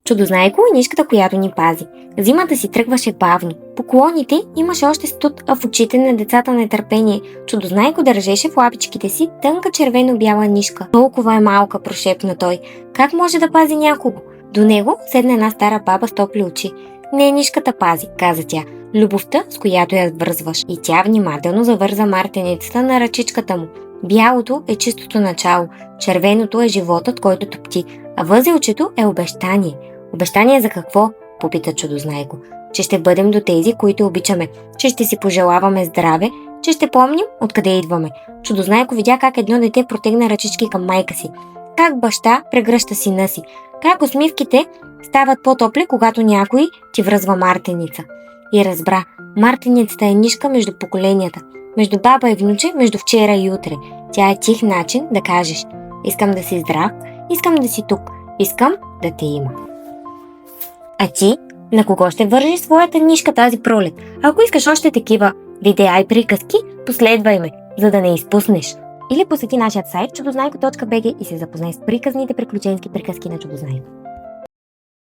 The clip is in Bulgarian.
Чудознайко е нишката, която ни пази. Зимата си тръгваше бавно. По колоните имаше още студ, а в очите на децата нетърпение. Чудознайко държеше в лапичките си тънка червено-бяла нишка. Толкова е малка, прошепна той. Как може да пази някого? До него седна една стара баба с топли очи. Не, нишката пази, каза тя. Любовта, с която я вързваш. И тя внимателно завърза мартеницата на ръчичката му. Бялото е чистото начало, червеното е животът, който топти, а възелчето е обещание. Обещание за какво? Попита Чудознайко. Че ще бъдем до тези, които обичаме, че ще си пожелаваме здраве, че ще помним откъде идваме. Чудознайко видя как едно дете протегна ръчички към майка си, как баща прегръща сина си, как усмивките стават по-топли, когато някой ти връзва мартеница. И разбра, мартеницата е нишка между поколенията, между баба и внуче, между вчера и утре. Тя е тих начин да кажеш: искам да си здрав, искам да си тук, искам да те има. А ти, на кого ще вържиш своята нишка тази пролет? Ако искаш още такива видеа и приказки, последвай ме, за да не изпуснеш. Или посети нашия сайт чудознайко.bg и се запознай с приказните приключенски приказки на Чудознайко.